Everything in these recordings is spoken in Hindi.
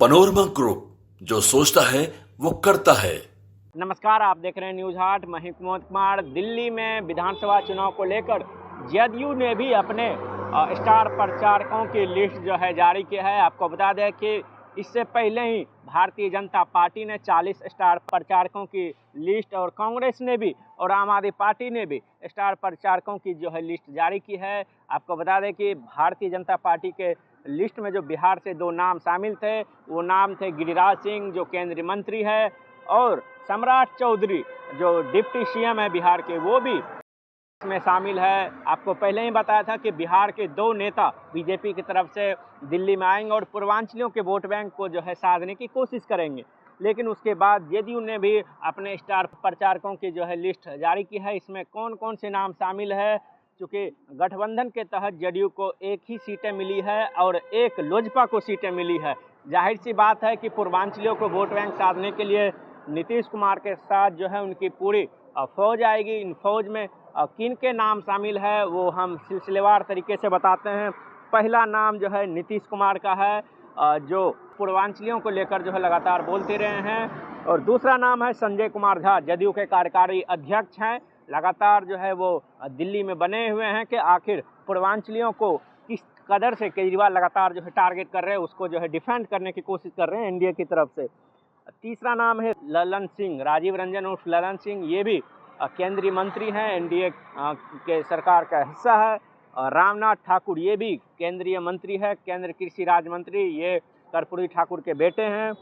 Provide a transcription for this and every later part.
पनोरमा ग्रुप, जो सोचता है वो करता है। नमस्कार, आप देख रहे हैं न्यूज हाट। मैं कुमार कुमार। दिल्ली में विधानसभा चुनाव को लेकर जदयू ने भी अपने स्टार प्रचारकों की लिस्ट जो है जारी की है। आपको बता दें कि इससे पहले ही भारतीय जनता पार्टी ने 40 स्टार प्रचारकों की लिस्ट और कांग्रेस ने भी और आम आदमी पार्टी ने भी स्टार प्रचारकों की जो है लिस्ट जारी की है। आपको बता दें कि भारतीय जनता पार्टी के लिस्ट में जो बिहार से 2 नाम शामिल थे, वो नाम थे गिरिराज सिंह, जो केंद्रीय मंत्री है, और सम्राट चौधरी, जो डिप्टी सीएम है बिहार के, वो भी इसमें शामिल है। आपको पहले ही बताया था कि बिहार के 2 नेता बीजेपी की तरफ से दिल्ली में आएंगे और पूर्वांचलियों के वोट बैंक को जो है साधने की कोशिश करेंगे। लेकिन उसके बाद जदयू ने भी अपने स्टार प्रचारकों की जो है लिस्ट जारी की है। इसमें कौन कौन से नाम शामिल है, चूँकि गठबंधन के तहत जदयू को 1 ही सीटें मिली है और 1 लोजपा को सीटें मिली है। जाहिर सी बात है कि पूर्वांचलियों को वोट बैंक साधने के लिए नीतीश कुमार के साथ जो है उनकी पूरी फौज आएगी। इन फौज में किन के नाम शामिल है वो हम सिलसिलेवार तरीके से बताते हैं। पहला नाम जो है नीतीश कुमार का है, जो पूर्वांचलियों को लेकर जो है लगातार बोलते रहे हैं। और दूसरा नाम है संजय कुमार झा, जदयू के कार्यकारी अध्यक्ष हैं। लगातार जो है वो दिल्ली में बने हुए हैं कि आखिर पूर्वांचलियों को किस कदर से केजरीवाल लगातार जो है टारगेट कर रहे हैं, उसको जो है डिफेंड करने की कोशिश कर रहे हैं एनडीए की तरफ से। तीसरा नाम है ललन सिंह, राजीव रंजन उर्फ ललन सिंह। ये भी केंद्रीय मंत्री हैं, एनडीए के सरकार का हिस्सा है। रामनाथ ठाकुर, ये भी केंद्रीय मंत्री है, केंद्र कृषि राज्य मंत्री, ये कर्पूरी ठाकुर के बेटे हैं।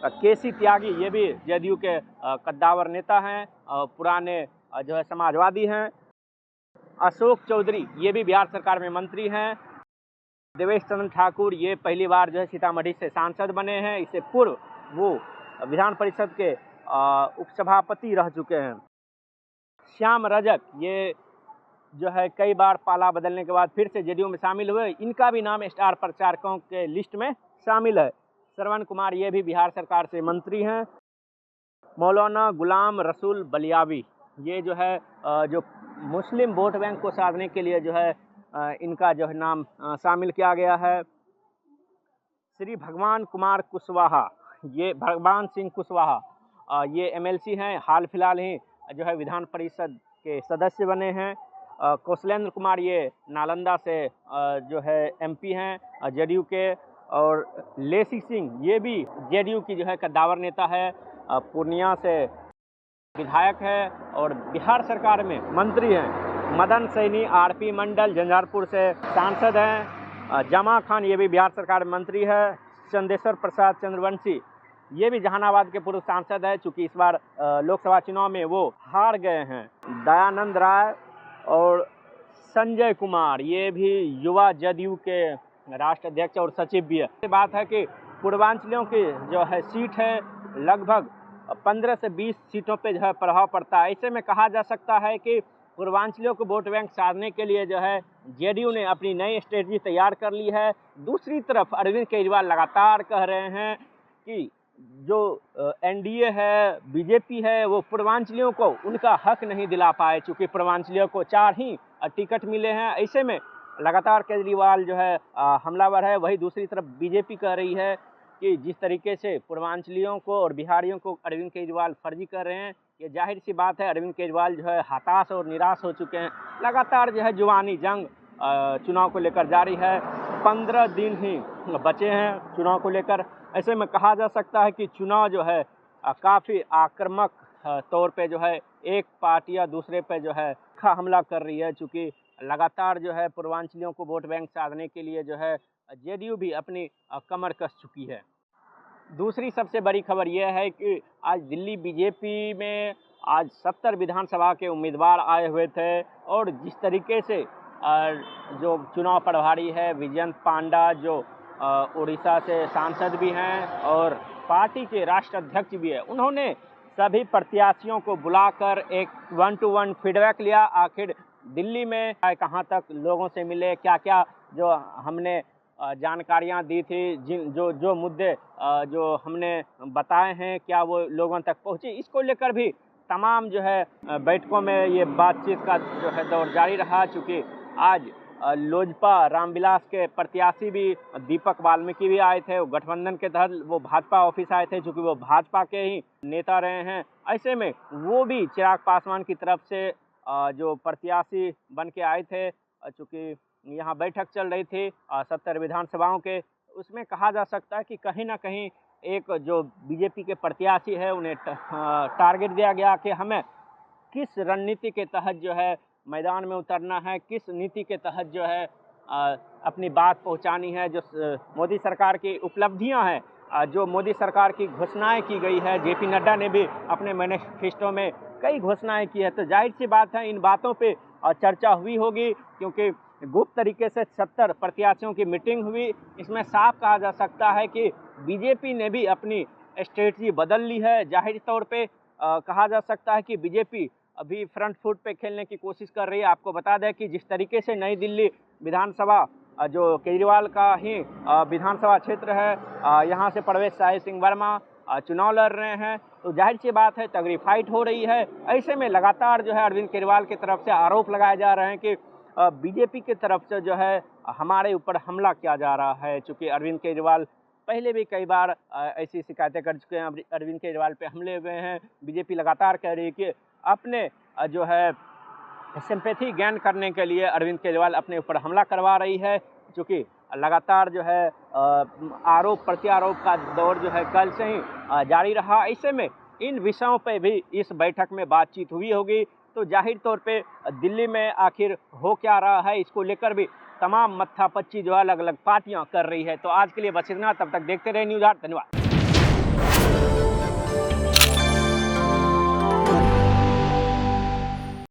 केसी त्यागी, ये भी जदयू के कद्दावर नेता हैं, पुराने जो है समाजवादी हैं। अशोक चौधरी, ये भी बिहार सरकार में मंत्री हैं। देवेश चंद्र ठाकुर, ये पहली बार जो है सीतामढ़ी से सांसद बने हैं। इससे पूर्व वो विधान परिषद के उपसभापति रह चुके हैं। श्याम रजक, ये जो है कई बार पाला बदलने के बाद फिर से जदयू में शामिल हुए, इनका भी नाम स्टार प्रचारकों के लिस्ट में शामिल है। श्रवण कुमार, ये भी बिहार सरकार से मंत्री हैं। मौलाना गुलाम रसूल बलियावी, ये जो है जो मुस्लिम वोट बैंक को साधने के लिए जो है इनका जो है नाम शामिल किया गया है। श्री भगवान कुमार कुशवाहा, ये भगवान सिंह कुशवाहा, ये एमएलसी हैं, हाल फिलहाल ही जो है विधान परिषद के सदस्य बने हैं। कौशलेंद्र कुमार, ये नालंदा से जो है एमपी हैं जदयू के। और लेसी सिंह, ये भी जदयू की जो है कद्दावर नेता है, पूर्णिया से विधायक है और बिहार सरकार में मंत्री हैं। मदन सैनी, आरपी मंडल, झंझारपुर से सांसद हैं। जमा खान, ये भी बिहार सरकार में मंत्री है। चंदेश्वर प्रसाद चंद्रवंशी, ये भी जहानाबाद के पूर्व सांसद है, चूँकि इस बार लोकसभा चुनाव में वो हार गए हैं। दयानंद राय और संजय कुमार, ये भी युवा जदयू के राष्ट्र अध्यक्ष और सचिव भी है। ये बात है कि पूर्वांचलियों की जो है सीट है, लगभग 15 से 20 सीटों पे जो है प्रभाव पड़ता है। ऐसे में कहा जा सकता है कि पूर्वांचलियों को वोट बैंक साधने के लिए जो है जेडीयू ने अपनी नई स्ट्रेटजी तैयार कर ली है। दूसरी तरफ अरविंद केजरीवाल लगातार कह रहे हैं कि जो एनडीए है, बीजेपी है, वो पूर्वांचलियों को उनका हक नहीं दिला पाए, चूँकि पूर्वांचलियों को 4 ही टिकट मिले हैं। ऐसे में लगातार केजरीवाल जो है हमलावर है। वही दूसरी तरफ बीजेपी कह रही है कि जिस तरीके से पूर्वांचलियों को और बिहारियों को अरविंद केजरीवाल फर्जी कर रहे हैं, ये जाहिर सी बात है अरविंद केजरीवाल जो है हताश और निराश हो चुके हैं। लगातार जो है जुबानी जंग चुनाव को लेकर जारी है। 15 दिन ही बचे हैं चुनाव को लेकर। ऐसे में कहा जा सकता है कि चुनाव जो है काफ़ी आक्रामक तौर पे जो है एक पार्टी या दूसरे पे जो है हमला कर रही है, चूँकि लगातार जो है पूर्वांचलियों को वोट बैंक साधने के लिए जो है जेडीयू भी अपनी कमर कस चुकी है। दूसरी सबसे बड़ी खबर यह है कि आज दिल्ली बीजेपी में आज 70 विधानसभा के उम्मीदवार आए हुए थे और जिस तरीके से जो चुनाव प्रभारी है विजयंत पांडा, जो उड़ीसा से सांसद भी हैं और पार्टी के राष्ट्र अध्यक्ष भी हैं, उन्होंने सभी प्रत्याशियों को बुलाकर एक 1-to-1 फीडबैक लिया। आखिर दिल्ली में कहाँ तक लोगों से मिले, क्या क्या जो हमने जानकारियां दी थी, जो मुद्दे जो हमने बताए हैं, क्या वो लोगों तक पहुँची, इसको लेकर भी तमाम जो है बैठकों में ये बातचीत का जो है दौर जारी रहा। चूँकि आज लोजपा रामविलास के प्रत्याशी भी दीपक वाल्मीकि भी आए थे। वो गठबंधन के तहत वो भाजपा ऑफिस आए थे, चूँकि वो भाजपा के ही नेता रहे हैं। ऐसे में वो भी चिराग पासवान की तरफ से जो प्रत्याशी बन के आए थे, चूँकि यहाँ बैठक चल रही थी 70 विधानसभाओं के, उसमें कहा जा सकता है कि कहीं ना कहीं एक जो बीजेपी के प्रत्याशी है उन्हें टारगेट दिया गया कि हमें किस रणनीति के तहत जो है मैदान में उतरना है, किस नीति के तहत जो है अपनी बात पहुंचानी है। जो मोदी सरकार की उपलब्धियां हैं, जो मोदी सरकार की घोषणाएं की गई है, जेपी नड्डा ने भी अपने मैनिफेस्टो में कई घोषणाएं की है, तो जाहिर सी बात है इन बातों पे चर्चा हुई होगी, क्योंकि गुप्त तरीके से 70 प्रत्याशियों की मीटिंग हुई। इसमें साफ कहा जा सकता है कि बीजेपी ने भी अपनी स्ट्रेटजी बदल ली है। जाहिर तौर पे कहा जा सकता है कि बीजेपी अभी फ्रंट फुट पे खेलने की कोशिश कर रही है। आपको बता दें कि जिस तरीके से नई दिल्ली विधानसभा जो केजरीवाल का ही विधानसभा क्षेत्र है, यहाँ से परवेश शाही सिंह वर्मा चुनाव लड़ रहे हैं, तो जाहिर सी बात है तगड़ी फाइट हो रही है। ऐसे में लगातार जो है अरविंद केजरीवाल की तरफ से आरोप लगाए जा रहे हैं कि बीजेपी की तरफ से जो है हमारे ऊपर हमला किया जा रहा है। चूँकि अरविंद केजरीवाल पहले भी कई बार ऐसी शिकायतें कर चुके हैं, अरविंद केजरीवाल पे हमले हुए हैं। बीजेपी लगातार कह रही है कि अपने जो है सिंपैथी गेन करने के लिए अरविंद केजरीवाल अपने ऊपर हमला करवा रही है, क्योंकि लगातार जो है आरोप प्रत्यारोप का दौर जो है कल से ही जारी रहा। ऐसे में इन विषयों पे भी इस बैठक में बातचीत हुई होगी, तो जाहिर तौर पे दिल्ली में आखिर हो क्या रहा है इसको लेकर भी तमाम मत्थापच्ची जो अलग अलग पार्टियां कर रही है। तो आज के लिए बस इतना, तब तक देखते रहे न्यूज़ 8। धन्यवाद।